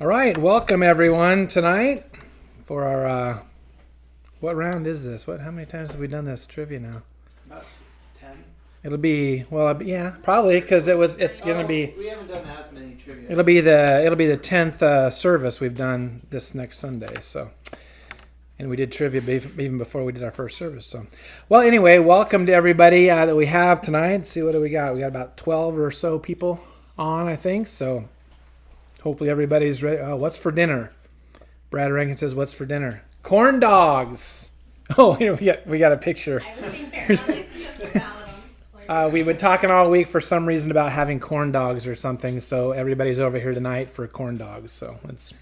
All right, welcome everyone tonight for our, what round is this? How many times have we done this trivia now? About 10. It'll be, yeah, probably because it's going to be. We haven't done as many trivia. It'll be the 10th service we've done this next Sunday. So, and we did trivia even before we did our first service. So, well, anyway, welcome to everybody that we have tonight. Let's see, what do we got? We got about 12 or so people on, I think. So, hopefully everybody's ready. Oh, what's for dinner? Brad Rankin says, "What's for dinner? Corn dogs." Oh, here we got a picture. I was being fair. At least you have the salad We've been talking all week for some reason about having corn dogs or something, so everybody's over here tonight for corn dogs. So it's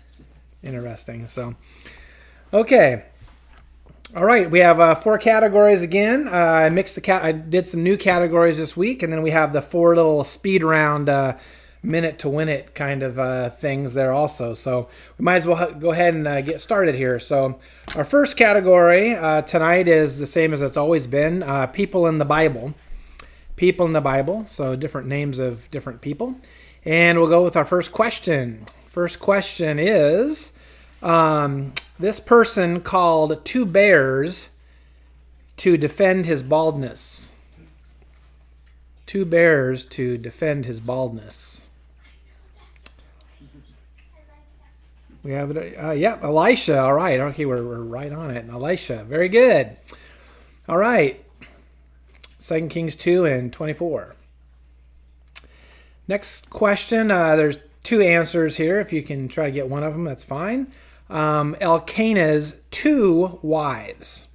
interesting. So, okay, all right. We have 4 categories again. I did some new categories this week, and then we have the 4 little speed round. Minute to win it kind of things there also. So we might as well go ahead and get started here. So our first category tonight is the same as it's always been, people in the Bible. People in the Bible, so different names of different people. And we'll go with our first question. First question is, this person called 2 bears to defend his baldness. 2 bears to defend his baldness. We have Elisha. All right. Okay, we're right on it. Elisha. Very good. All right. 2 Kings 2 and 24. Next question. There's 2 answers here. If you can try to get one of them, that's fine. Elkanah's 2 wives.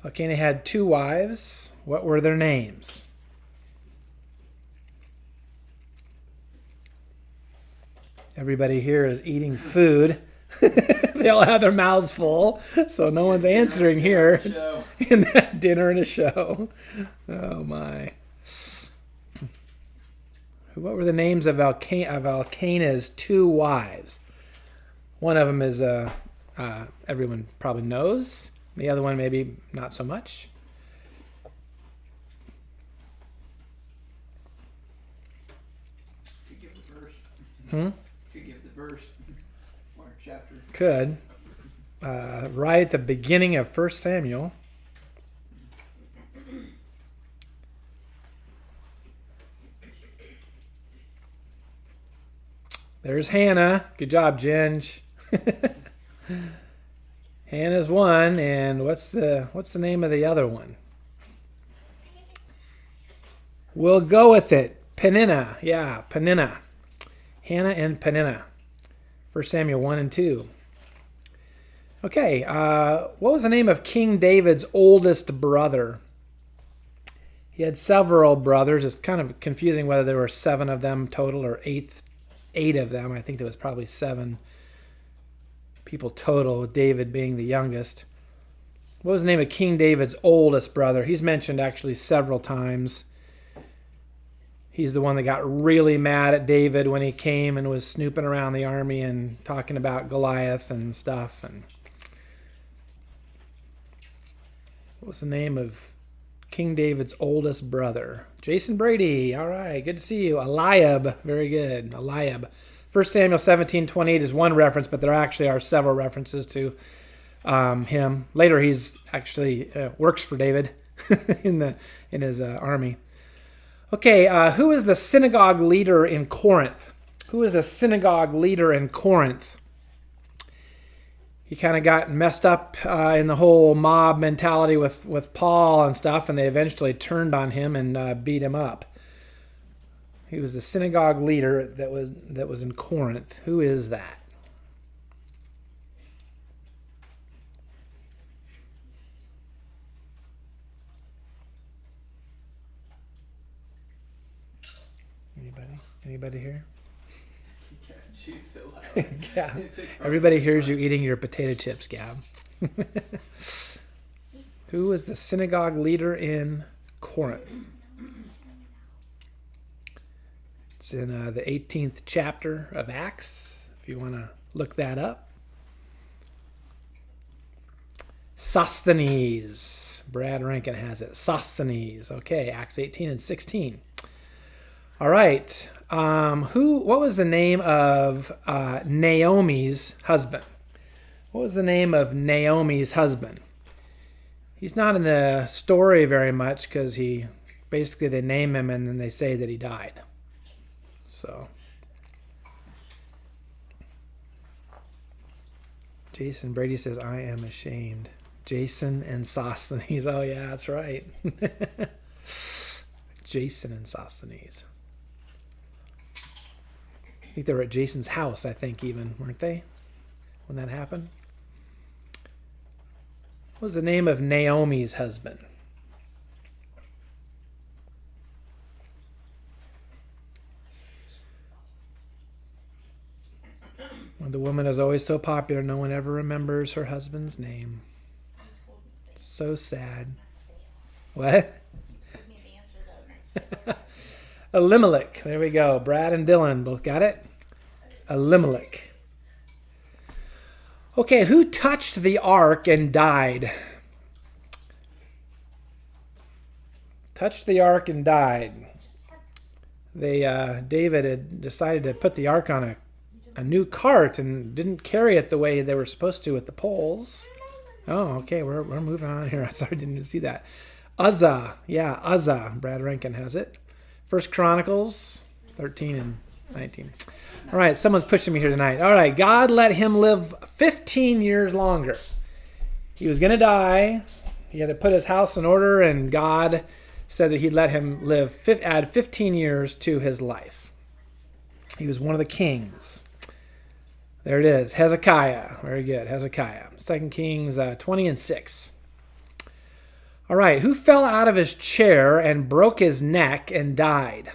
Elkanah had 2 wives. What were their names? Everybody here is eating food. They all have their mouths full, so no one's answering here. In that dinner and a show. Oh my! What were the names of Elkanah's 2 wives? One of them is everyone probably knows. The other one maybe not so much. Could give the verse. Hmm. Give the verse or chapter. Could. Right at the beginning of 1 Samuel. There's Hannah. Good job, Ginge. Hannah's one, and what's the name of the other one? We'll go with it. Peninnah. Yeah, Peninnah. Hannah and Peninnah. 1 Samuel 1 and 2. Okay, what was the name of King David's oldest brother? He had several brothers. It's kind of confusing whether there were 7 of them total or 8 of them. I think there was probably 7 people total, with David being the youngest. What was the name of King David's oldest brother? He's mentioned actually several times. He's the one that got really mad at David when he came and was snooping around the army and talking about Goliath and stuff. And what was the name of King David's oldest brother? Jason Brady. All right, good to see you. Eliab. Very good. Eliab. 1 Samuel 17:28 is one reference, but there actually are several references to him. Later, he's actually works for David in his army. Okay, who is the synagogue leader in Corinth? Who is the synagogue leader in Corinth? He kind of got messed up in the whole mob mentality with Paul and stuff, and they eventually turned on him and beat him up. He was the synagogue leader that was in Corinth. Who is that? Anybody here? You can't chew so loud. Yeah. Everybody hears you eating your potato chips, Gab. Who was the synagogue leader in Corinth? It's in the 18th chapter of Acts, if you want to look that up. Sosthenes. Brad Rankin has it. Sosthenes. Okay, Acts 18 and 16. All right. What was the name of Naomi's husband? What was the name of Naomi's husband? He's not in the story very much because they name him and then they say that he died. So, Jason Brady says, I am ashamed. Jason and Sosthenes. Oh, yeah, that's right. Jason and Sosthenes. I think they were at Jason's house, I think, even, weren't they? When that happened? What was the name of Naomi's husband? When the woman is always so popular, no one ever remembers her husband's name. So sad. What? Elimelech. There we go. Brad and Dylan both got it. Elimelech. Okay, who touched the ark and died? Touched the ark and died. David had decided to put the ark on a new cart and didn't carry it the way they were supposed to with the poles. Oh, okay, we're moving on here. Sorry, didn't even see that. Uzzah. Yeah, Uzzah. Brad Rankin has it. 1 Chronicles 13 and 19. All right, someone's pushing me here tonight. All right, God let him live 15 years longer. He was going to die. He had to put his house in order, and God said that he'd let him add 15 years to his life. He was one of the kings. There it is. Hezekiah. Very good. Hezekiah. 2 Kings 20 and 6. All right. Who fell out of his chair and broke his neck and died?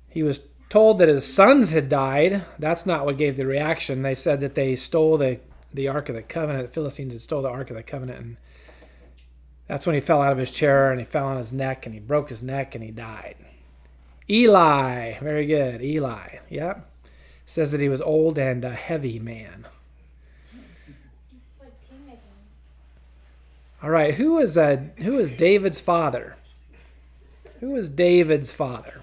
He was told that his sons had died. That's not what gave the reaction. They said that they stole the Ark of the Covenant. The Philistines had stole the Ark of the Covenant. And that's when he fell out of his chair and he fell on his neck and he broke his neck and he died. Eli. Very good. Eli. Yep. Says that he was old and a heavy man. All right, who is David's father? Who was David's father?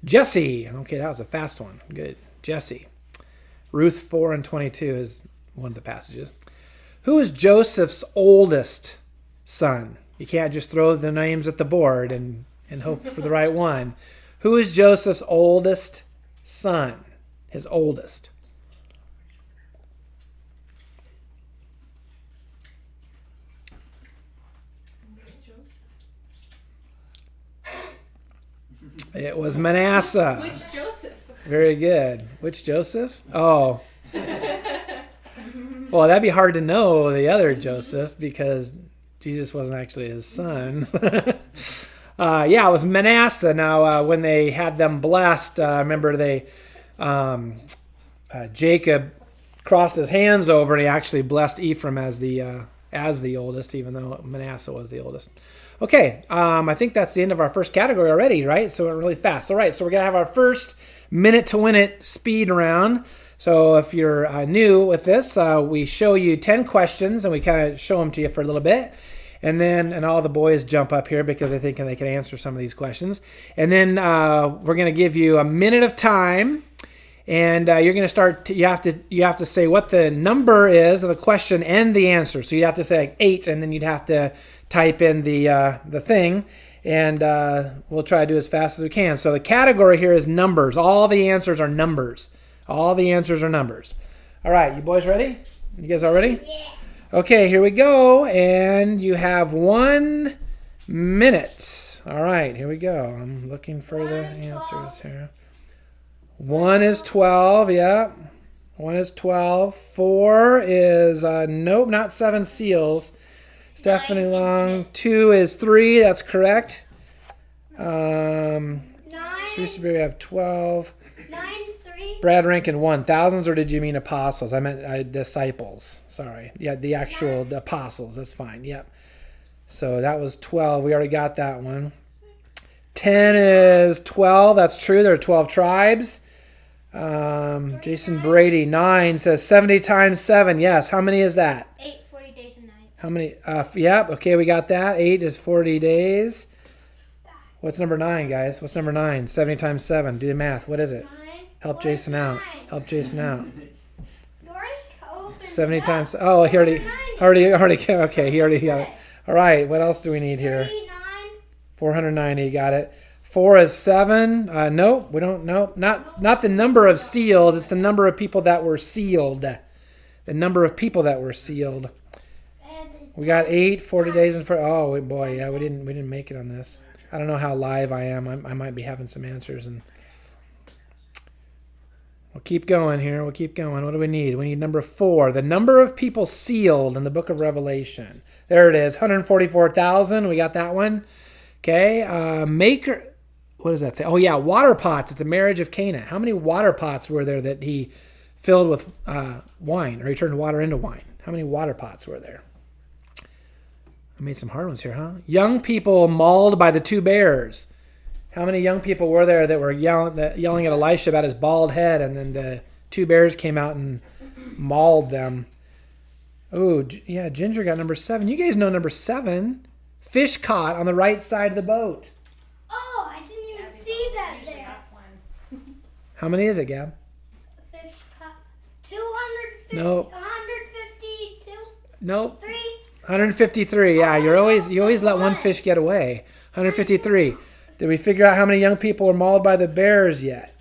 Jesse. Okay, that was a fast one. Good. Jesse. Ruth 4 and 22 is one of the passages. Who is Joseph's oldest son? You can't just throw the names at the board and hope for the right one. Who is Joseph's oldest son? His oldest. It was Manasseh. Which Joseph? Very good. Which Joseph? Oh. Well, that'd be hard to know the other Joseph because Jesus wasn't actually his son. Yeah, it was Manasseh. Now, when they had them blessed, remember Jacob crossed his hands over and he actually blessed Ephraim as the oldest, even though Manasseh was the oldest. Okay, I think that's the end of our first category already, right? So we're really fast. All right, so we're going to have our first minute to win it speed round. So if you're new with this, we show you 10 questions and we kind of show them to you for a little bit. And all the boys jump up here because they think they can answer some of these questions. And then we're going to give you a minute of time. And you're going to start. You have to say what the number is of the question and the answer. So you'd have to say like 8, and then you'd have to type in the thing. And we'll try to do as fast as we can. So the category here is numbers. All the answers are numbers. All the answers are numbers. All right, you boys ready? You guys all ready? Yeah. Okay, here we go. And you have 1 minute. All right, here we go. I'm looking for the answers here. 1 is 12, yeah. 1 is 12. 4 is, nope, not 7 seals. Stephanie Long. 2 is 3, that's correct. 9. Teresa Berry have 12. 9, 3. Brad Rankin 1. Thousands, or did you mean apostles? I meant disciples. Sorry. Yeah, the actual apostles. That's fine. Yep. So that was 12. We already got that one. 10 is 12. That's true. There are 12 tribes. Jason Brady 9 says 70 times 7. Yes. How many is that? 8, 40 days and nights. How many? Yep. Okay, we got that. 8 is 40 days. What's number 9, guys? What's number 9? 70 times 7. Do the math. What is it? 9. Help What Jason is out. 9? Help Jason out. You already opened 70 it up. times. Oh, he already. Okay, he already got it. All right. What else do we need here? 3, 9. 490. Got it. 4 is 7. Nope. We don't. Nope. Not the number of seals. It's the number of people that were sealed. The number of people that were sealed. We got 8. 40 days and oh boy, yeah, we didn't make it on this. I don't know how live I am. I might be having some answers, and we'll keep going here. We'll keep going. What do we need? We need number 4. The number of people sealed in the book of Revelation. There it is. 144,000. We got that one. Okay. Maker. What does that say? Oh yeah, water pots at the marriage of Cana. How many water pots were there that he filled with wine, or he turned water into wine? How many water pots were there? I made some hard ones here, huh? Young people mauled by the 2 bears. How many young people were there that were yelling at Elisha about his bald head, and then the 2 bears came out and mauled them? Oh, yeah, Ginger got number 7. You guys know number 7. Fish caught on the right side of the boat. Oh, I didn't even see that there. How many is it, Gab? Fish cup. 250. Nope. 152. Nope. 3. 153. Yeah, you always let one fish get away. 153. Did we figure out how many young people were mauled by the bears yet?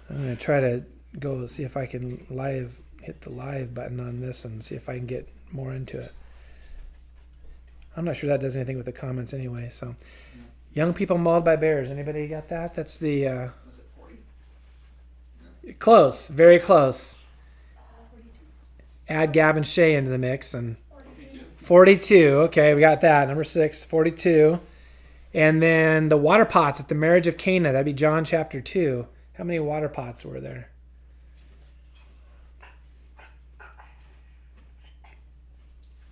I'm going to try to go see if I can hit the live button on this and see if I can get more into it. I'm not sure that does anything with the comments anyway. So, young people mauled by bears. Anybody got that? That's the Was it 40? close, very close. Add Gab and Shay into the mix, and 42. Okay, we got that. Number 6, 42. And then the water pots at the marriage of Cana. That'd be John chapter 2. How many water pots were there?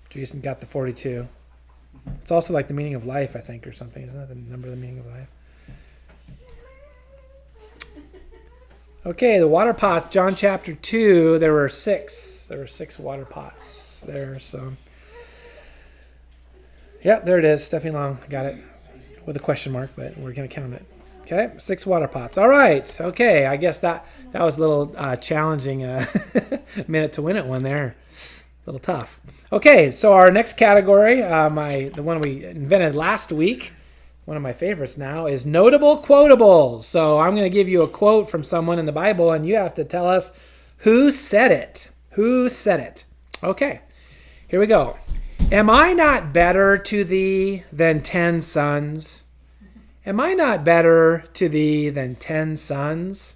Jason got the 42. It's also like the meaning of life, I think, or something. Isn't that the number of the meaning of life? Okay, the water pots, John chapter 2, there were 6. There were 6 water pots there, so. Yep, there it is. Stephanie Long, got it. With a question mark, but we're going to count it. Okay, 6 water pots. All right, okay, I guess that was a little challenging minute to win it one there. A little tough. Okay, so our next category, the one we invented last week, one of my favorites now, is notable quotables. So I'm going to give you a quote from someone in the Bible, and you have to tell us who said it. Who said it? Okay, here we go. Am I not better to thee than 10 sons? Am I not better to thee than 10 sons?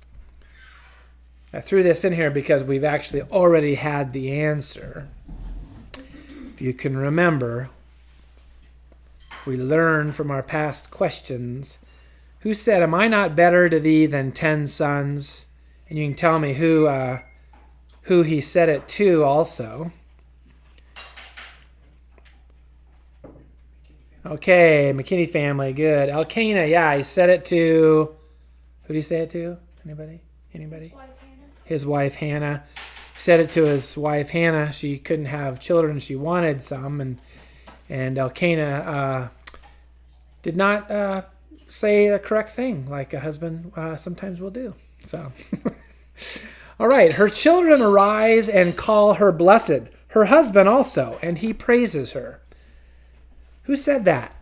I threw this in here because we've actually already had the answer. If you can remember, if we learn from our past questions, who said, am I not better to thee than 10 sons? And you can tell me who he said it to also. Okay, McKinney family, good. Elkanah, yeah, he said it to, who did he say it to? Anybody? His wife Hannah. He said it to his wife Hannah. She couldn't have children. She wanted some, and Elkanah did not say the correct thing, like a husband sometimes will do. So, all right. Her children arise and call her blessed. Her husband also, and he praises her. Who said that?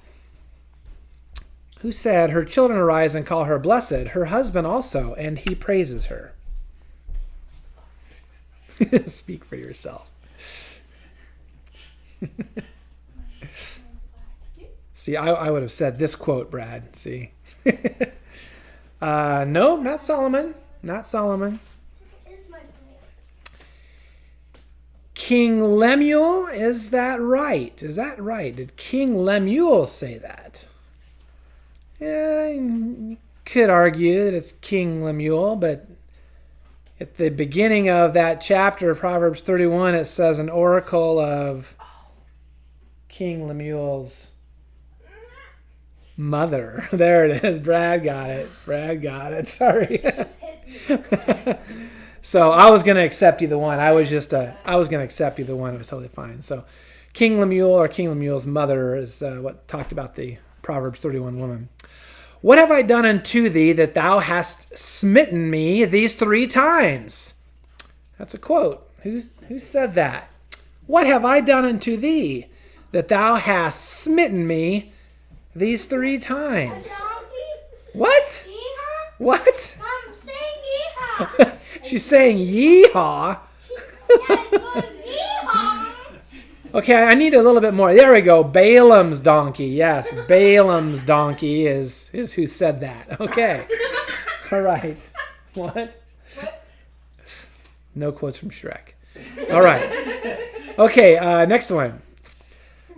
Who said her children arise and call her blessed? Her husband also, and he praises her. Speak for yourself. See, I would have said this quote, Brad. See. No, not Solomon. Not Solomon. King Lemuel, is that right? Is that right? Did King Lemuel say that? Yeah, you could argue that it's King Lemuel, but at the beginning of that chapter, Proverbs 31, it says an oracle of King Lemuel's mother. There it is. Brad got it. Sorry. So I was going to accept either one. I was going to accept either one. It was totally fine. So King Lemuel, or King Lemuel's mother, is what talked about the Proverbs 31 woman. What have I done unto thee that thou hast smitten me these 3 times? That's a quote. Who said that? What have I done unto thee that thou hast smitten me these 3 times? Donkey? What? Yeehaw? What? I'm saying yeehaw. She's saying yeehaw. Yeah, it's going yeehaw. Okay, I need a little bit more. There we go. Balaam's donkey. Yes, Balaam's donkey is who said that. Okay. All right. What? No quotes from Shrek. All right. Okay, next one.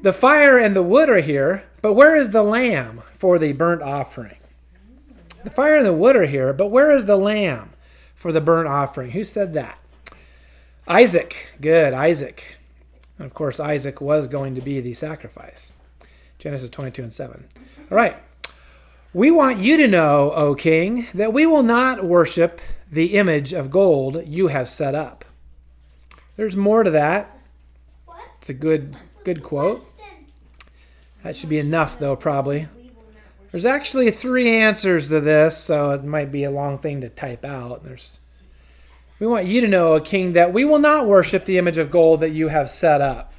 The fire and the wood are here, but where is the lamb for the burnt offering? The fire and the wood are here, but where is the lamb for the burnt offering? Who said that? Isaac. Good, Isaac. And of course, Isaac was going to be the sacrifice. Genesis 22:7. All right. We want you to know, O king, that we will not worship the image of gold you have set up. There's more to that. What? It's a good quote. That should be enough, though, probably. There's actually 3 answers to this, so it might be a long thing to type out. We want you to know, O king, that we will not worship the image of gold that you have set up.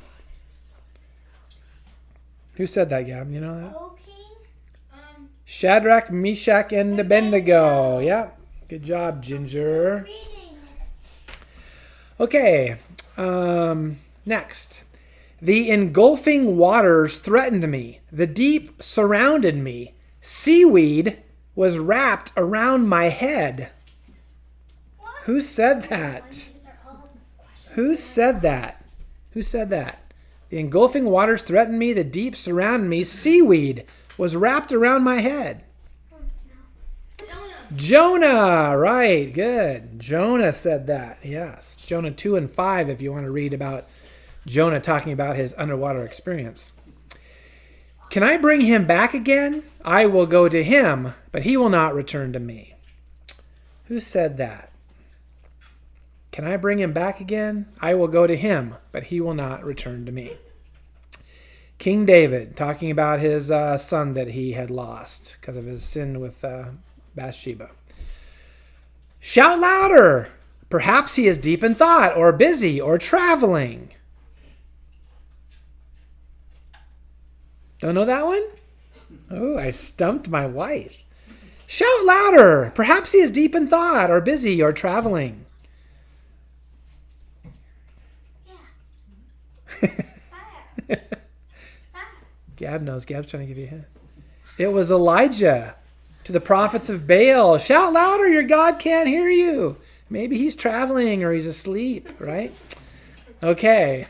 Who said that, Gab? You know that? O king. Shadrach, Meshach, and Abednego. Yeah. Good job, Ginger. Reading it. Okay. Next. The engulfing waters threatened me. The deep surrounded me. Seaweed was wrapped around my head. Who said that? Who said that? Who said that? The engulfing waters threatened me. The deep surrounded me. Seaweed was wrapped around my head. Jonah, right, good. Jonah said that, yes. Jonah 2 and 5, if you want to read about Jonah talking about his underwater experience. Can I bring him back again? I will go to him, but he will not return to me. Who said that? Can I bring him back again? I will go to him, but he will not return to me. King David, talking about his son that he had lost because of his sin with Bathsheba. Shout louder! Perhaps he is deep in thought, or busy, or traveling. Don't know that one? Oh, I stumped my wife. Shout louder! Perhaps he is deep in thought, or busy, or traveling. Gab knows. Gab's trying to give you a hint. It was Elijah to the prophets of Baal. Shout louder, your God can't hear you. Maybe he's traveling or he's asleep, right? Okay.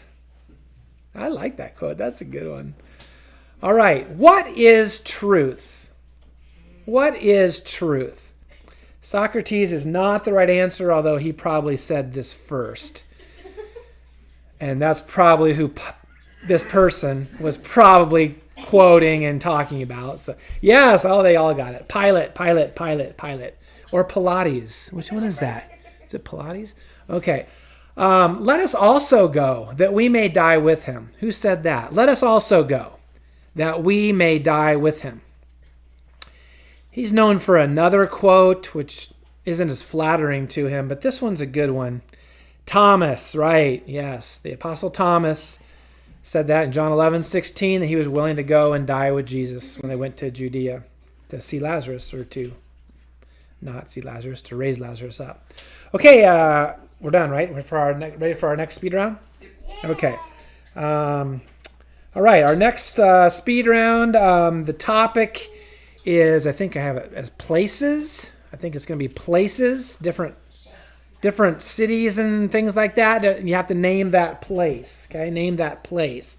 I like that quote. That's a good one. All right. What is truth? What is truth? Socrates is not the right answer, although he probably said this first. And that's probably who this person was probably quoting and talking about. So yes, they all got it. Pilate. Or Pilates. Which one is that? Is it Pilates? Okay. Let us also go, that we may die with him. Who said that? Let us also go, that we may die with him. He's known for another quote, which isn't as flattering to him, but this one's a good one. Thomas, right? Yes, the Apostle Thomas said that in John 11:16, that he was willing to go and die with Jesus when they went to Judea to see Lazarus, or to not see Lazarus, to raise Lazarus up. Okay, we're done, right? Ready for our next speed round? Okay. All right, our next speed round, the topic is, I think I have it as places. I think it's going to be places, different cities and things like that. You have to name that place, okay? Name that place.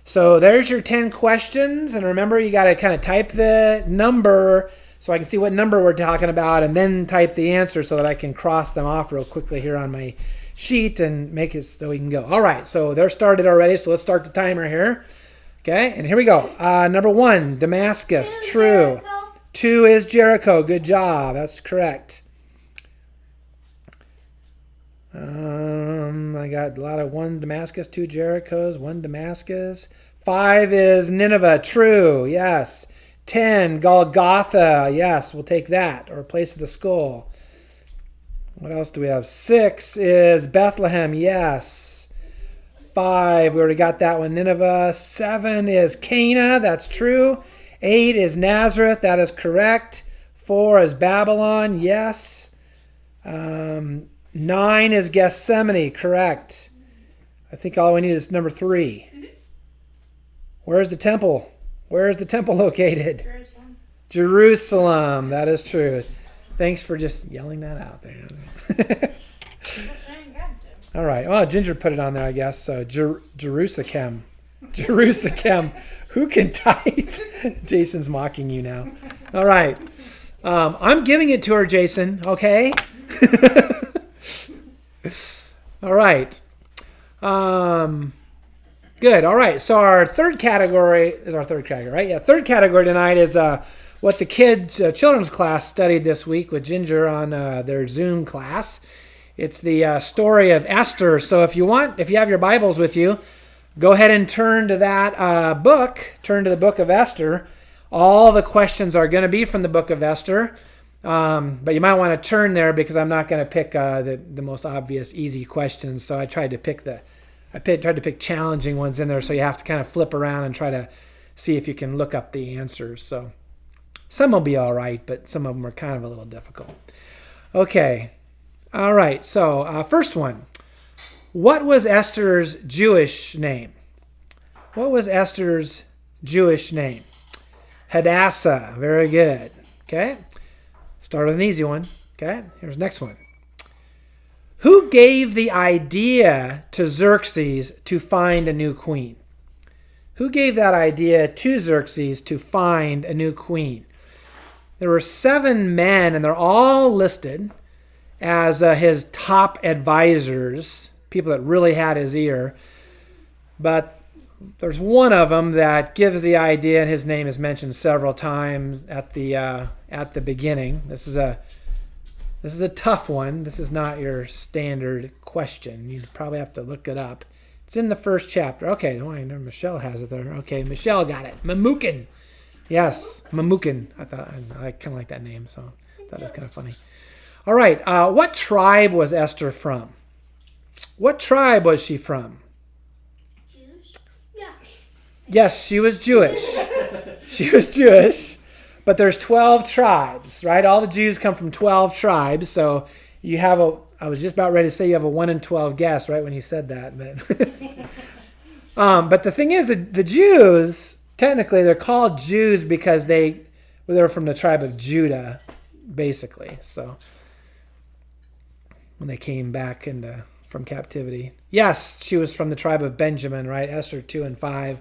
So there's your 10 questions. And remember, you got to kind of type the number so I can see what number we're talking about, and then type the answer so that I can cross them off real quickly here on my sheet and make it so we can go. All right, so they're started already, so let's start the timer here. Okay, and here we go. Number 1, Damascus, true. 2 is Jericho, good job, that's correct. I got a lot of 1 Damascus, 2 Jerichos, 1 Damascus. 5 is Nineveh. True. Yes. 10, Golgotha. Yes, we'll take that. Or place of the skull. What else do we have? 6 is Bethlehem. Yes. 5, we already got that one. Nineveh. 7 is Cana. That's true. 8 is Nazareth. That is correct. 4 is Babylon. Yes. 9 is Gethsemane. Correct. I think all we need is number 3. Where's the temple? Where is the temple located? Jerusalem. Jerusalem. That is true. Thanks for just yelling that out there. All right. Oh, Ginger put it on there, I guess. So Jerusalem. Jerusalem. Who can type? Jason's mocking you now. All right. I'm giving it to her, Jason. Okay. All right. Good. All right. So our third category is right? Yeah. Third category tonight is what the kids children's class studied this week with Ginger on their Zoom class. It's the story of Esther. So if you have your Bibles with you, go ahead and turn to that book. Turn to the book of Esther. All the questions are going to be from the book of Esther. But you might want to turn there because I'm not going to pick the most obvious, easy questions. So I tried to pick challenging ones in there. So you have to kind of flip around and try to see if you can look up the answers. So some will be all right, but some of them are kind of a little difficult. Okay. All right. So first one. What was Esther's Jewish name? What was Esther's Jewish name? Hadassah. Very good. Okay. Start with an easy one. Okay. Here's the next one. Who gave the idea to Xerxes to find a new queen? Who gave that idea to Xerxes to find a new queen? There were 7 men, and they're all listed as his top advisors, people that really had his ear. But there's one of them that gives the idea, and his name is mentioned several times at the beginning. This is a tough one. This is not your standard question. You probably have to look it up. It's in the first chapter. Okay, I know Michelle has it there. Okay, Michelle got it. Mamukin. Yes, Mamukin. I kind of like that name, so I thought it was kind of funny. All right, what tribe was Esther from? What tribe was she from? Jews? Yeah. Yes, she was Jewish. She was Jewish. But there's 12 tribes, right? All the Jews come from 12 tribes. So you have I was just about ready to say you have a 1 in 12 guess, right, when you said that. But the thing is, the Jews, technically, they're called Jews because they were from the tribe of Judah, basically. So when they came back from captivity. Yes, she was from the tribe of Benjamin, right? Esther 2 and 5.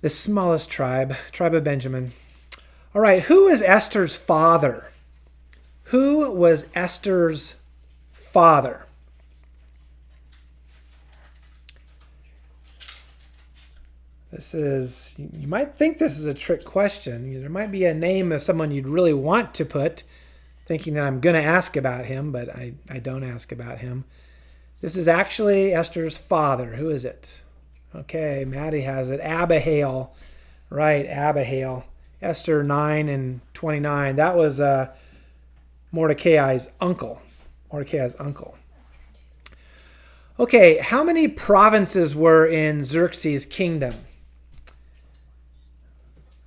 The smallest tribe of Benjamin. All right, who is Esther's father? Who was Esther's father? You might think this is a trick question. There might be a name of someone you'd really want to put, thinking that I'm going to ask about him, but I don't ask about him. This is actually Esther's father. Who is it? Okay, Maddie has it. Abihail. Right, Abihail. Esther 9 and 29. That was Mordecai's uncle. Okay, how many provinces were in Xerxes' kingdom?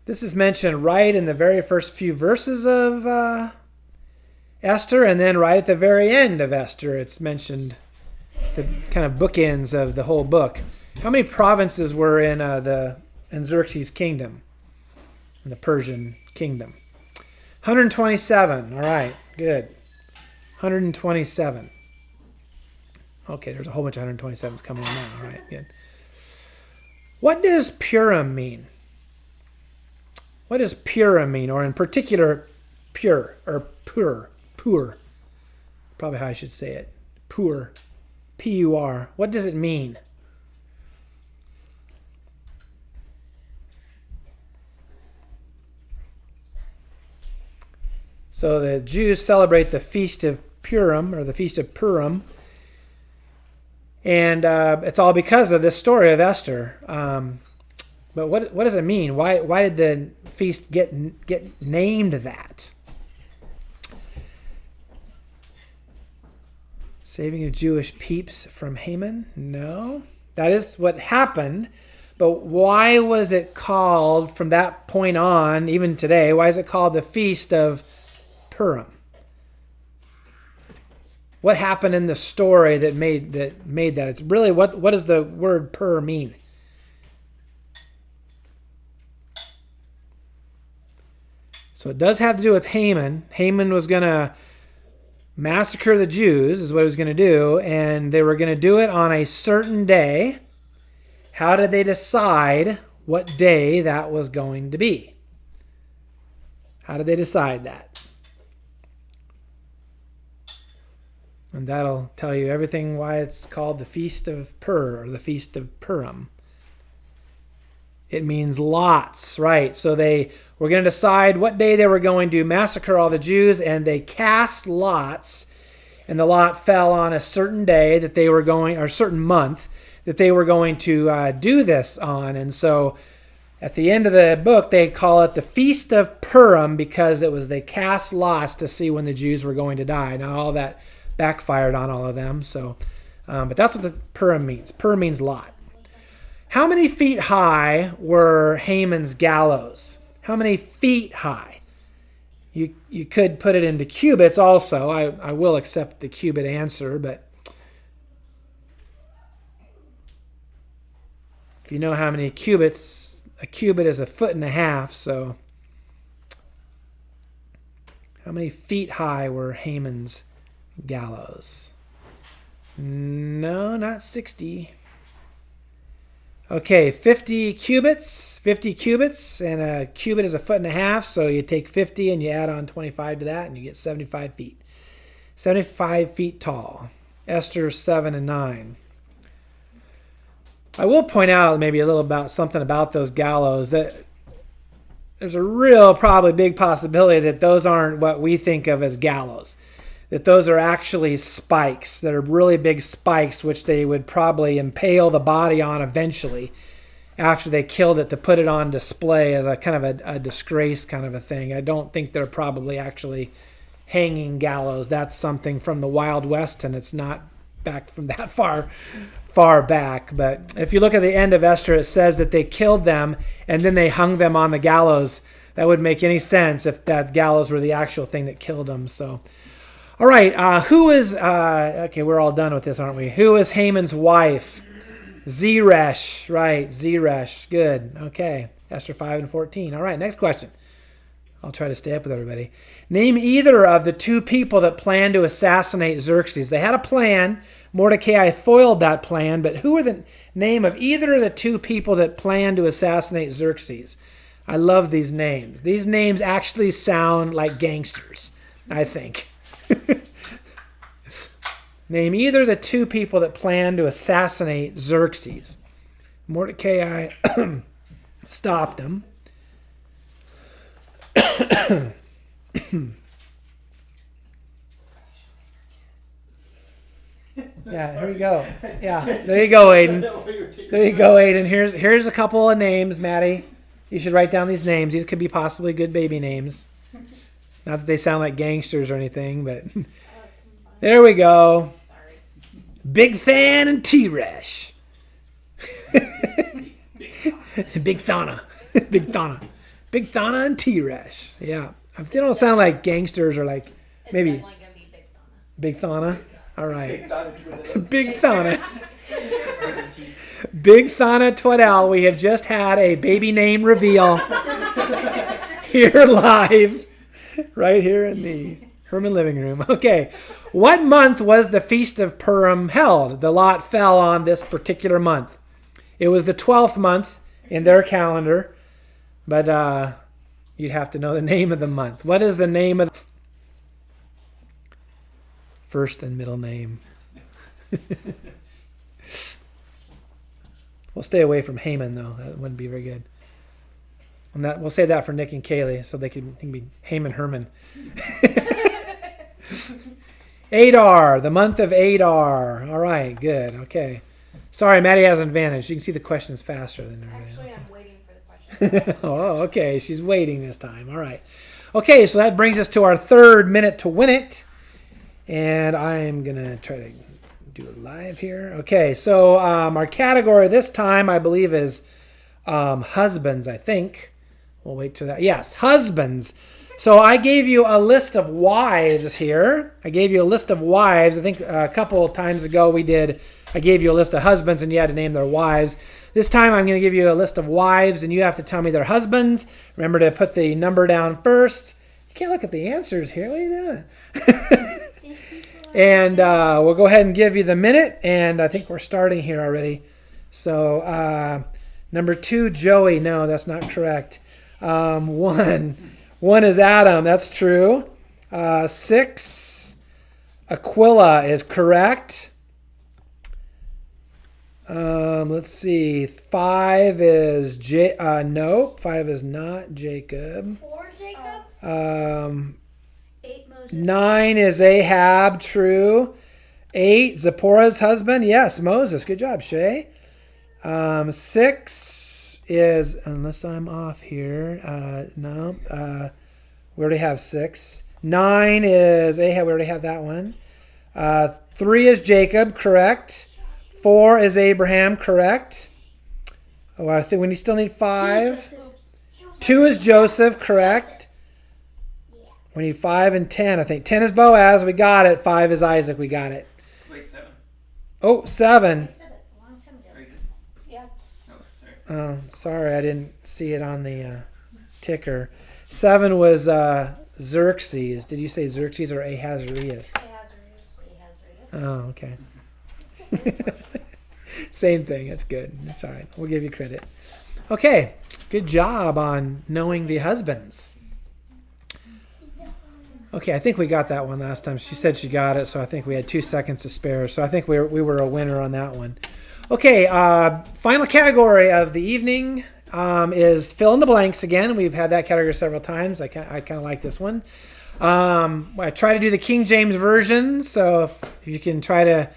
This is mentioned right in the very first few verses of Esther, and then right at the very end of Esther, it's mentioned the kind of bookends of the whole book. How many provinces were in Xerxes' kingdom? In the Persian kingdom. 127. All right, good. 127. Okay, there's a whole bunch of 127s coming in now. All right, good. What does Purim mean? What does Purim mean? Or in particular, pure or pur. Probably how I should say it. Pur. P-U-R. What does it mean? So the Jews celebrate the Feast of Purim, or the Feast of Purim. And it's all because of this story of Esther. But what does it mean? Why did the feast get named that? Saving of Jewish peeps from Haman? No. That is what happened. But why was it called, from that point on, even today, why is it called the Feast of Purim? What happened in the story that made that? It's really, what does the word Pur mean? So it does have to do with Haman. Haman was going to massacre the Jews, is what he was going to do, and they were going to do it on a certain day. How did they decide what day that was going to be? How did they decide that? And that'll tell you everything why it's called the Feast of Pur, or the Feast of Purim. It means lots, right? So they were going to decide what day they were going to massacre all the Jews, and they cast lots, and the lot fell on a certain day that they were going, or a certain month that they were going to do this on. And so at the end of the book, they call it the Feast of Purim because they cast lots to see when the Jews were going to die. Now all that backfired on all of them. So, but that's what the Purim means. Purim means lot. How many feet high were Haman's gallows? How many feet high? You could put it into cubits also. I will accept the cubit answer, but if you know how many cubits, a cubit is 1.5 feet. So how many feet high were Haman's gallows? No, not 60. Okay, 50 cubits. 50 cubits, and a cubit is 1.5 feet. So you take 50 and you add on 25 to that, and you get 75 feet. 75 feet tall. Esther 7 and 9. I will point out maybe a little about something about those gallows, that there's a real probably big possibility that those aren't what we think of as gallows. That those are actually spikes that are really big spikes, which they would probably impale the body on eventually after they killed it, to put it on display as a kind of a disgrace kind of a thing. I don't think they're probably actually hanging gallows. That's something from the Wild West, and it's not back from that far back. But if you look at the end of Esther, it says that they killed them and then they hung them on the gallows. That would make any sense if that gallows were the actual thing that killed them. So, all right, okay, we're all done with this, aren't we? Who is Haman's wife? Zeresh, right, Zeresh. Good, okay. Esther 5 and 14. All right, next question. I'll try to stay up with everybody. Name either of the two people that planned to assassinate Xerxes. They had a plan. Mordecai foiled that plan, but who are the name of either of the two people that planned to assassinate Xerxes? I love these names. These names actually sound like gangsters, I think. Name either of the two people that planned to assassinate Xerxes. Mordecai stopped him. Yeah, here you go. Yeah, there you go, Aiden. There you go, Aiden. Here's a couple of names, Maddie. You should write down these names. These could be possibly good baby names. Not that they sound like gangsters or anything, but there we go. Big Than and T-Resh. Big Thana. Big Thana. Big Thana and T-Resh. Yeah. If they don't sound like gangsters or like maybe It's definitely gonna be Big Big Thana. Thana. All right. Big Thana. Big Thana Twaddell. We have just had a baby name reveal here live, right here in the Herman living room. Okay. What month was the Feast of Purim held? The lot fell on this particular month. It was the 12th month in their calendar, but you'd have to know the name of the month. What is the name of the first and middle name? We'll stay away from Haman, though. That wouldn't be very good. We'll say that for Nick and Kaylee, so they can be Haman Herman. Adar, the month of Adar. All right, good. Okay. Sorry, Maddie has an advantage. You can see the questions faster than everybody Actually, else. I'm waiting for the question. Oh, okay. She's waiting this time. All right. Okay, so that brings us to our third minute to win it. And I'm going to try to do it live here. Okay, so our category this time, I believe, is husbands, I think. We'll wait till that. Yes, husbands. So I gave you a list of wives here. I gave you a list of wives. I think a couple of times ago I gave you a list of husbands and you had to name their wives. This time I'm going to give you a list of wives and you have to tell me their husbands. Remember to put the number down first. You can't look at the answers here. What are you doing? And we'll go ahead and give you the minute. And I think we're starting here already. So number 2, Joey. No, that's not correct. 1 is Adam. That's true. 6, Aquila is correct. Let's see. 5 is nope. 5 is not Jacob. 4, Jacob. 8, Moses. 9 is Ahab. True. 8, Zipporah's husband. Yes, Moses. Good job, Shay. 6 is, unless I'm off here. No. We already have 6. 9 is Ahab. We already have that one. 3 is Jacob. Correct. 4 is Abraham. Correct. Oh, I think we still need 5. 2 is Joseph. Correct. We need 5 and 10. I think 10 is Boaz. We got it. 5 is Isaac. We got it. Wait, 7. Oh, 7. I said it a long time ago. Very good. Yeah. Oh, sorry. Oh, sorry. I didn't see it on the ticker. 7 was Xerxes. Did you say Xerxes or Ahasuerus? Ahasuerus. Oh, okay. Same thing. That's good. That's all right. We'll give you credit. Okay. Good job on knowing the husbands. Okay, I think we got that one last time. She said she got it, so I think we had 2 seconds to spare. So I think we were a winner on that one. Okay, final category of the evening is fill in the blanks again. We've had that category several times. I kind of like this one. I try to do the King James Version, so if you can try to,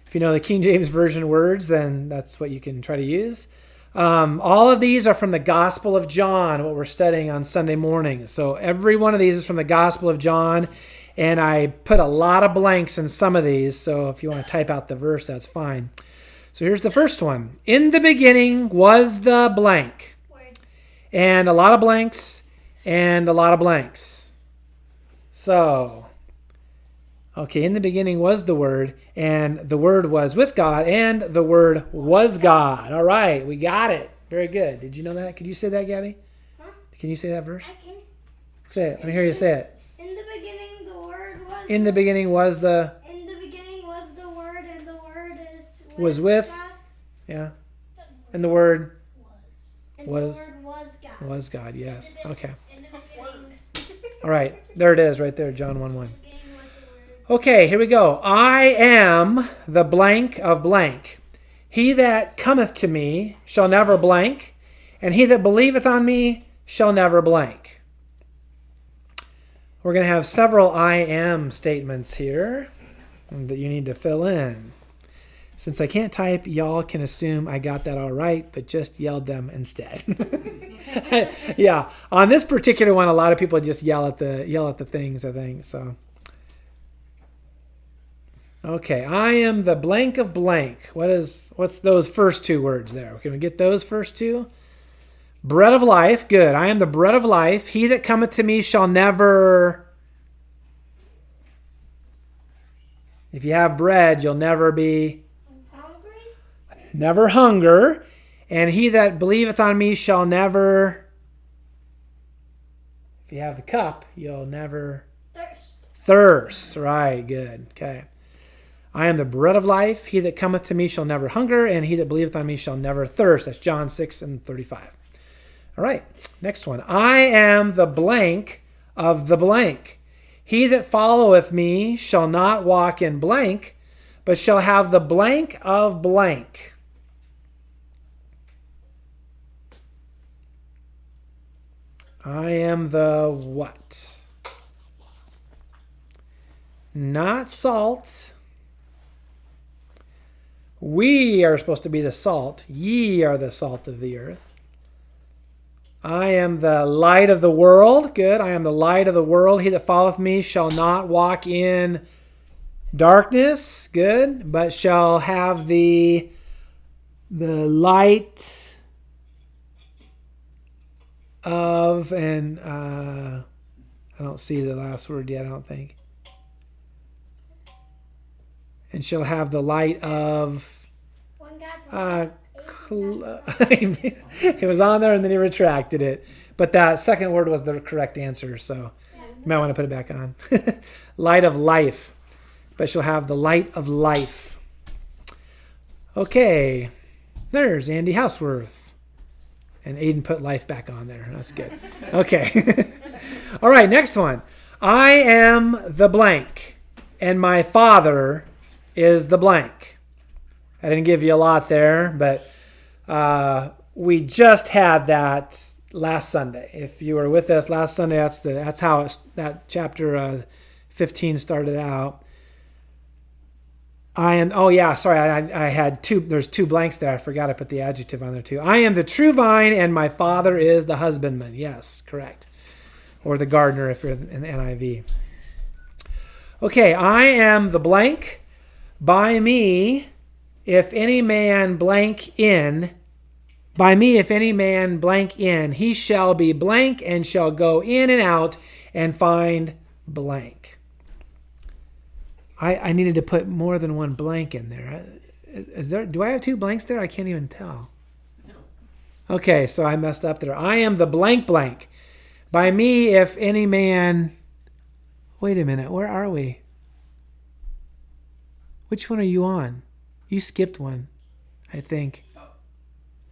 if you know the King James Version words, then that's what you can try to use. All of these are from the Gospel of John, what we're studying on Sunday morning. So every one of these is from the Gospel of John, and I put a lot of blanks in some of these, so if you want to type out the verse, that's fine. So here's the first one. In the beginning was the blank. Word. And a lot of blanks, and a lot of blanks. So, okay, in the beginning was the Word, and the Word was with God, and the Word was God. All right, we got it. Very good. Did you know that? Could you say that, Gabby? Huh? Can you say that verse? I can. Say it. Let me hear you say it. In the beginning, the Word was. In the beginning was the... In the beginning was the Word, and the Word is. Was with. God. Yeah. And the Word And Was. the Word was God. was God. Yes. Okay. In the beginning. All right. There it is right there, John 1:1. In the beginning was the Word. Okay, here we go. I am the blank of blank. He that cometh to me shall never blank, and he that believeth on me shall never blank. We're going to have several I am statements here that you need to fill in. Since I can't type, y'all can assume I got that all right, but just yelled them instead. Yeah, on this particular one, a lot of people just yell at the things, I think. So, okay, I am the blank of blank. What's those first 2 words there? Can we get those first 2? Bread of life. Good. I am the bread of life. He that cometh to me shall never. If you have bread, you'll never be. Hungry? Never hunger, and he that believeth on me shall never. If you have the cup, you'll never thirst. Right, good. Okay. I am the bread of life. He that cometh to me shall never hunger, and he that believeth on me shall never thirst. That's John 6:35. All right, next one. I am the blank of the blank. He that followeth me shall not walk in blank, but shall have the blank of blank. I am the what? not salt. We are supposed to be the salt. Ye are the salt of the earth. I am the light of the world. Good. I am the light of the world. He that followeth me shall not walk in darkness. Good. But shall have the light of, and I don't see the last word yet, I don't think. And shall have the light of, One God it was on there and then he retracted it. But that second word was the correct answer, so you might want to put it back on. Light of life. But shall have the light of life. Okay. There's Andy Houseworth. And Aiden put life back on there. That's good. Okay. All right, next one. I am the blank, and my father is the blank. I didn't give you a lot there, but we just had that last Sunday. If you were with us last Sunday, that's how that chapter 15 started out. I had two. There's two blanks there. I forgot I put the adjective on there too. I am the true vine, and my father is the husbandman. Yes, correct. Or the gardener if you're in the NIV. Okay, I am the blank. By me, if any man blank in, he shall be blank and shall go in and out and find blank. I needed to put more than one blank in there. Do I have two blanks there? I can't even tell. No. Okay, so I messed up there. I am the blank blank. By me, if any man... Wait a minute, where are we? Which one are you on? You skipped one, I think.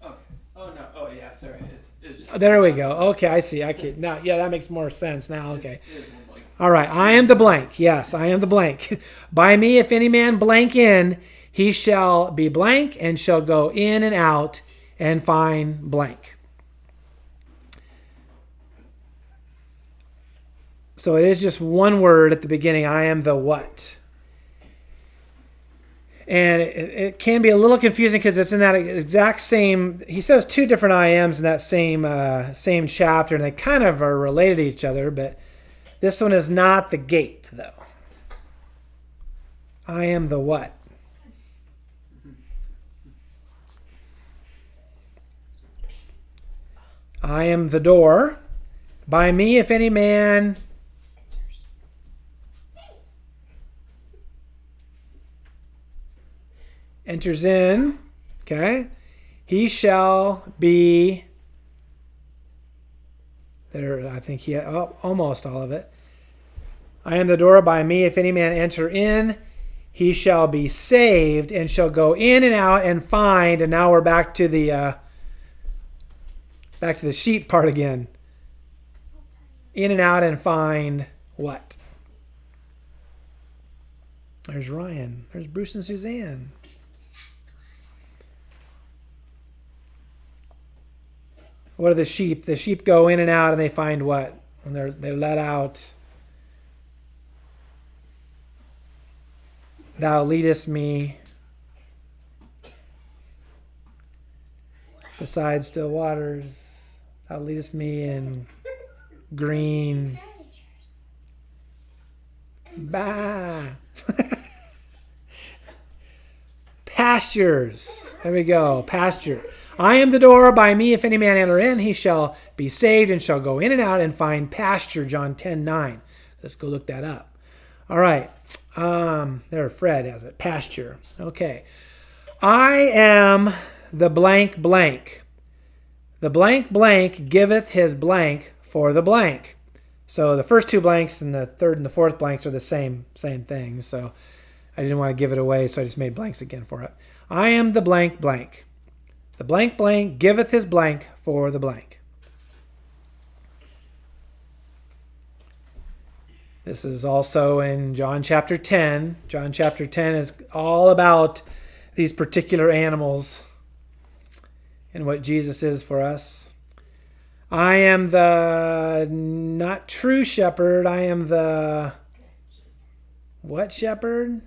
Oh, no. Oh, yeah, sorry. It's just... There we go. Okay, I see. Okay, now, yeah, that makes more sense now. Okay. It is one blank. All right, I am the blank. Yes, I am the blank. By me, if any man blank in, he shall be blank and shall go in and out and find blank. So it is just one word at the beginning. I am the what? And it can be a little confusing because it's in that exact same... He says two different I ams in that same chapter, and they kind of are related to each other, but this one is not the gate, though. I am the what? I am the door. By me, if any man... enters in, okay, he shall be, there, I think he, almost all of it. I am the door. By me, if any man enter in, he shall be saved and shall go in and out and find, and now we're back to the sheep part again. In and out and find what? There's Ryan. There's Bruce and Suzanne. What are the sheep? The sheep go in and out and they find what? When they're let out. Thou leadest me beside still waters. Thou leadest me in green. Pastures. There we go. Pasture. I am the door. By me, if any man enter in, he shall be saved and shall go in and out and find pasture. John 10:9. Let's go look that up. All right. There, Fred has it. Pasture. Okay. I am the blank blank. The blank blank giveth his blank for the blank. So the first two blanks and the third and the fourth blanks are the same thing. So I didn't want to give it away, so I just made blanks again for it. I am the blank blank. The blank blank giveth his blank for the blank. This is also in John chapter 10. John chapter 10 is all about these particular animals and what Jesus is for us. I am the not true shepherd. I am the what shepherd?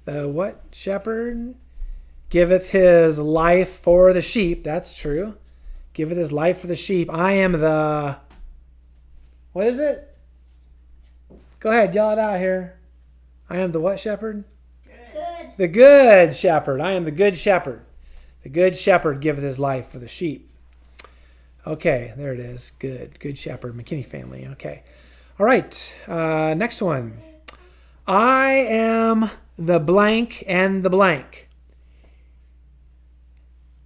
The what shepherd giveth his life for the sheep. That's true. Giveth his life for the sheep. I am the... What is it? Go ahead, yell it out here. I am the what shepherd? Good. The good shepherd. I am the good shepherd. The good shepherd giveth his life for the sheep. Okay, there it is. Good. Good shepherd. McKinney family. Okay. All right. Next one. I am the blank and the blank.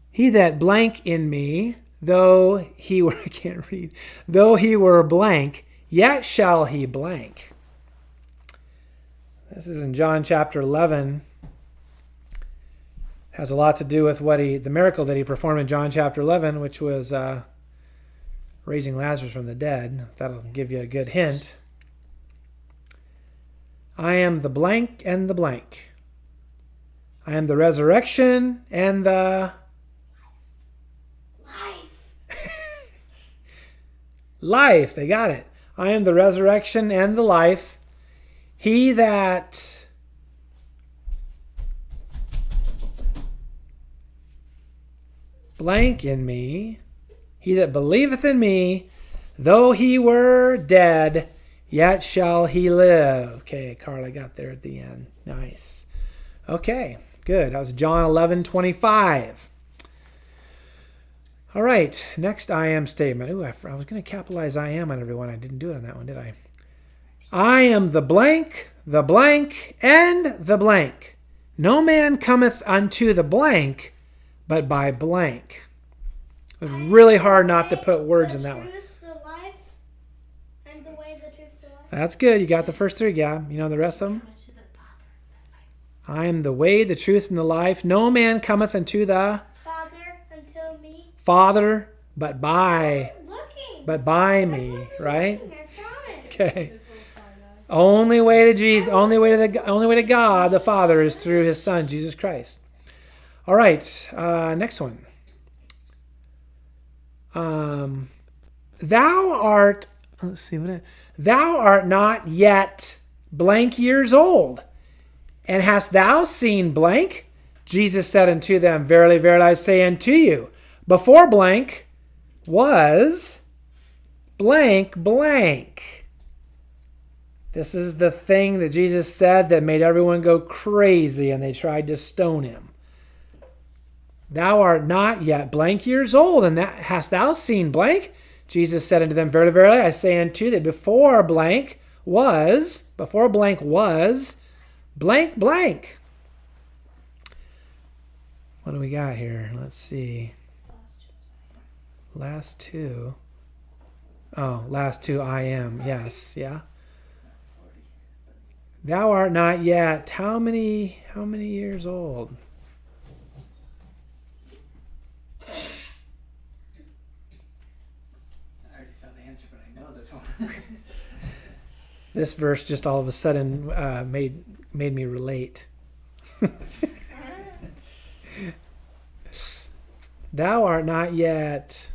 He that blank in me, though he were, I can't read, though he were blank, yet shall he blank. This is in John chapter 11. Has a lot to do with the miracle that he performed in John chapter 11, which was raising Lazarus from the dead. That'll give you a good hint. I am the blank and the blank. I am the resurrection and the... Life. They got it. I am the resurrection and the life. He that blank in me, he that believeth in me, though he were dead, yet shall he live. Okay, Carla got there at the end. Nice. Okay, good. That was John 11:25. All right, next I am statement. Ooh, I was going to capitalize I am on everyone. I didn't do it on that one, did I? I am the blank, and the blank. No man cometh unto the blank, but by blank. It was really hard not to put words in that one. The truth, the life, and the way, the truth, the life. That's good. You got the first three, yeah. You know the rest of them? I am the way, the truth, and the life. No man cometh unto the Father, until me. Father, but by Looking. me, right? I promise. Okay. Only way to Jesus, only way to God the Father is through His Son Jesus Christ. All right, next one. Thou art. Let's see what. Thou art not yet blank years old, and hast thou seen blank? Jesus said unto them, Verily, verily, I say unto you, before blank was blank blank. This is the thing that Jesus said that made everyone go crazy, and they tried to stone him. Thou art not yet blank years old, and that hast thou seen blank? Jesus said unto them, Verily, verily, I say unto you that before blank was blank blank. What do we got here? Let's see. Last two. Oh, last two I am. Yes, yeah. Thou art not yet. How many years old? I already saw the answer, but I know this one. This verse just all of a sudden made me relate. Thou art not yet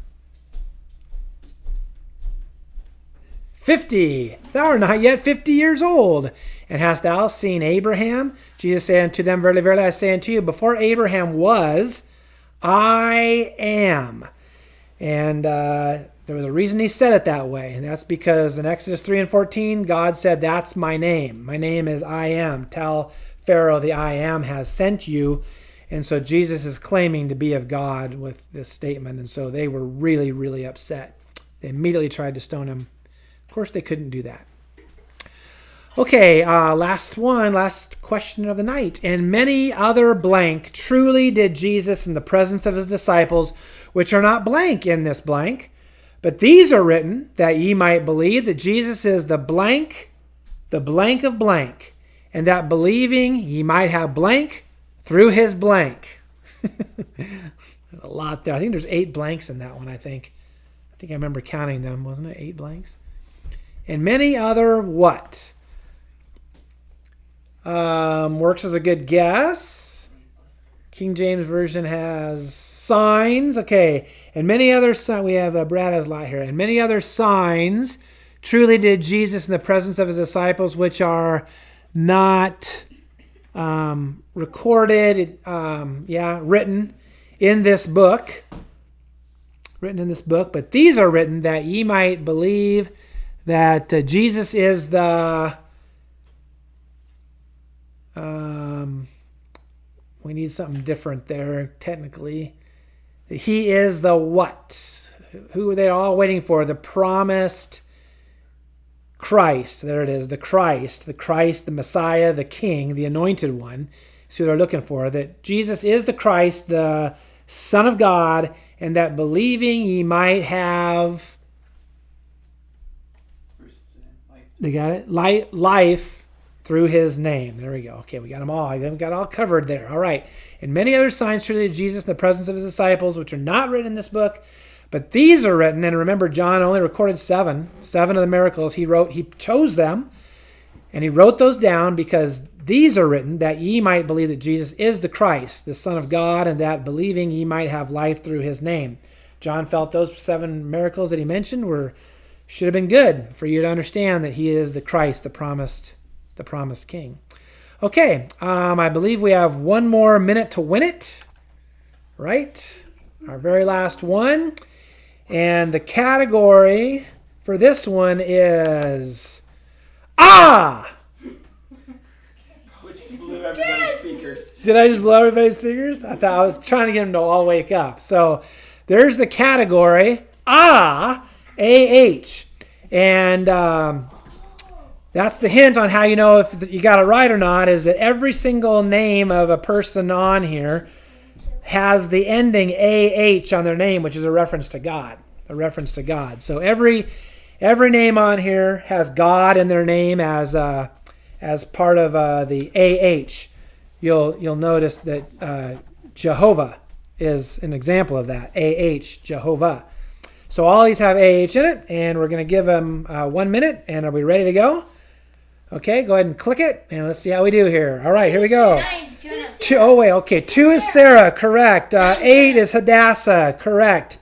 50. Thou art not yet 50 years old. And hast thou seen Abraham? Jesus said unto them, Verily, verily, I say unto you, before Abraham was, I am. And there was a reason he said it that way. And that's because in Exodus 3 and 14, God said, that's my name. My name is I am. Tell Pharaoh the I am has sent you. And so Jesus is claiming to be of God with this statement. And so they were really, really upset. They immediately tried to stone him. Of course, they couldn't do that. Okay, last question of the night. And many other blank truly did Jesus in the presence of his disciples, which are not blank in this blank. But these are written that ye might believe that Jesus is the blank of blank, and that believing ye might have blank through his blank. There's a lot there. I think there's 8 blanks in that one, I think. I remember counting them. Wasn't it 8 blanks? And many other what? Works as a good guess. King James Version has signs. Okay. And many other signs. We have Brad has a lot here. And many other signs truly did Jesus in the presence of his disciples, which are not recorded, written in this book. Written in this book, but these are written that ye might believe that Jesus is the... we need something different there, technically. He is the what? Who are they all waiting for? The promised Christ. There it is, the Christ, the Messiah, the King, the Anointed One. See what they're looking for. That Jesus is the Christ, the Son of God, and that believing ye might have... They got it? Life through his name. There we go. Okay, we got them all. We got all covered there. All right. And many other signs truly did Jesus in the presence of his disciples, which are not written in this book, but these are written. And remember, John only recorded seven of the miracles. He chose them, and he wrote those down because these are written that ye might believe that Jesus is the Christ, the Son of God, and that believing ye might have life through his name. John felt those 7 miracles that he mentioned should have been good for you to understand that he is the Christ, the promised King. Okay, I believe we have 1 more minute to win it, right? Our very last one. And the category for this one is Which blew everybody's speakers. Did I just blow everybody's speakers? I thought I was trying to get them to all wake up. So there's the category A-H. And that's the hint on how you know if you got it right or not, is that every single name of a person on here has the ending A-H on their name, which is a reference to God. So every name on here has God in their name as part of the A-H. You'll notice that Jehovah is an example of that. A-H, Jehovah. So all these have A-H in it, and we're going to give them 1 minute, and are we ready to go? Okay, go ahead and click it, and let's see how we do here. All right, here we go. 2, 2 is Sarah, correct. 8 is Hadassah, correct.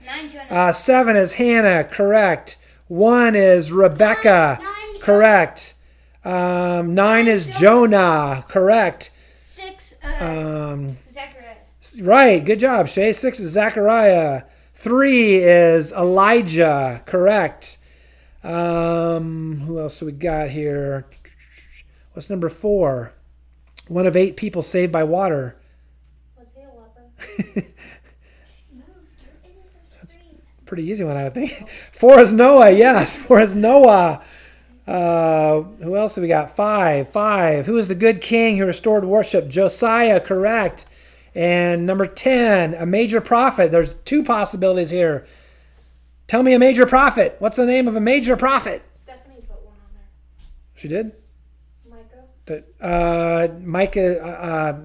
7 is Hannah, correct. 1 is Rebecca, correct. 9 is Jonah, correct. 6, Zechariah. Right, good job, Shay. 6 is Zechariah. 3 is Elijah, correct. Who else do we got here? What's number 4? 1 of 8 people saved by water. Was he a leper? That's a pretty easy one, I would think. 4 is Noah, yes. 4 is Noah. Who else do we got? 5. Who is the good king who restored worship? Josiah, correct. And number 10, a major prophet. There's 2 possibilities here. Tell me a major prophet. What's the name of a major prophet? Stephanie put one on there. She did? Micah?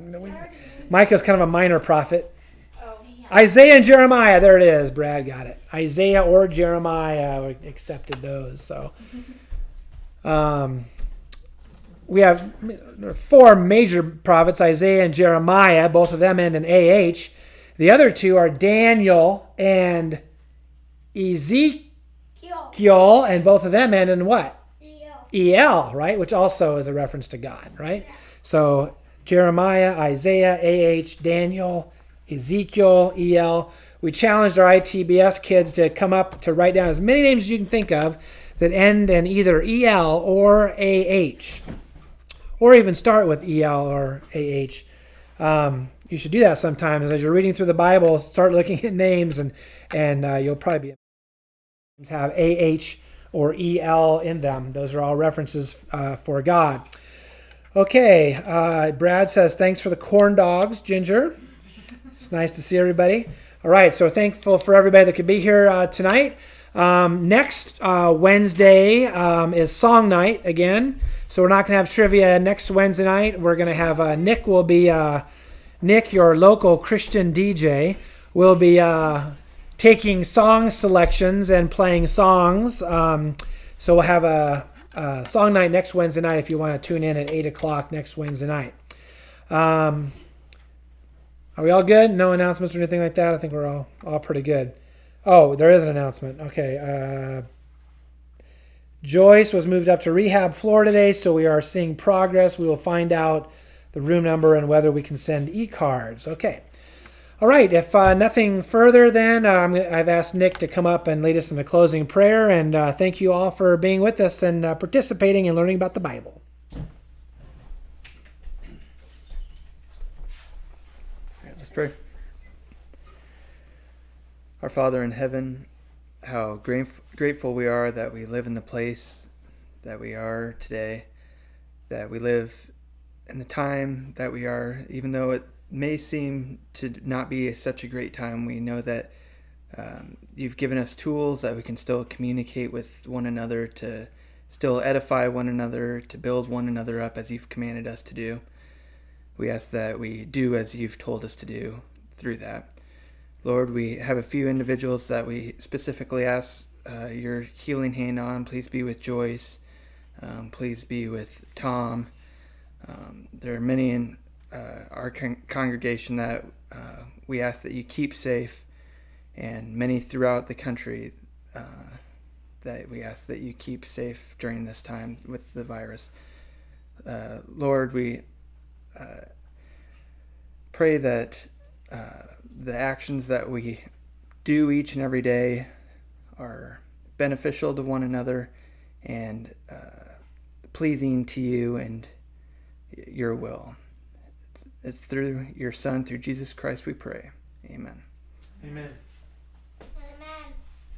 Micah's kind of a minor prophet. Oh. Isaiah and Jeremiah. There it is. Brad got it. Isaiah or Jeremiah accepted those. So we have 4 major prophets, Isaiah and Jeremiah. Both of them end in A-H. The other 2 are Daniel and Ezekiel, and both of them end in what? E-L, right? Which also is a reference to God, right? So Jeremiah, Isaiah, A-H, Daniel, Ezekiel, E-L. We challenged our ITBS kids to come up to write down as many names as you can think of that end in either E-L or A-H, or even start with E-L or A-H. You should do that sometimes as you're reading through the Bible. Start looking at names, and you'll probably have A-H or E-L in them. Those are all references for God. Okay, Brad says, thanks for the corn dogs, Ginger. It's nice to see everybody. All right, so thankful for everybody that could be here tonight. Next Wednesday is song night again. So we're not going to have trivia next Wednesday night. We're going to have Nick will be, Nick, your local Christian DJ, will be taking song selections and playing songs. So we'll have a song night next Wednesday night if you want to tune in at 8 o'clock next Wednesday night. Are we all good? No announcements or anything like that? I think we're all pretty good. Oh, there is an announcement. Okay. Joyce was moved up to rehab floor today, so we are seeing progress. We will find out the room number and whether we can send e-cards. Okay. All right. If nothing further, then I've asked Nick to come up and lead us in a closing prayer. And thank you all for being with us and participating and learning about the Bible. Let's pray. Our Father in heaven, how grateful we are that we live in the place that we are today, that we live in the time that we are, even though it may seem to not be such a great time. We know that you've given us tools that we can still communicate with one another, to still edify one another, to build one another up as you've commanded us to do. We ask that we do as you've told us to do through that. Lord, we have a few individuals that we specifically ask your healing hand on. Please be with Joyce. Please be with Tom. There are many in our congregation that we ask that you keep safe, and many throughout the country that we ask that you keep safe during this time with the virus. Lord, we pray that the actions that we do each and every day are beneficial to one another and pleasing to you and your will. It's through your Son, through Jesus Christ, we pray. Amen. Amen.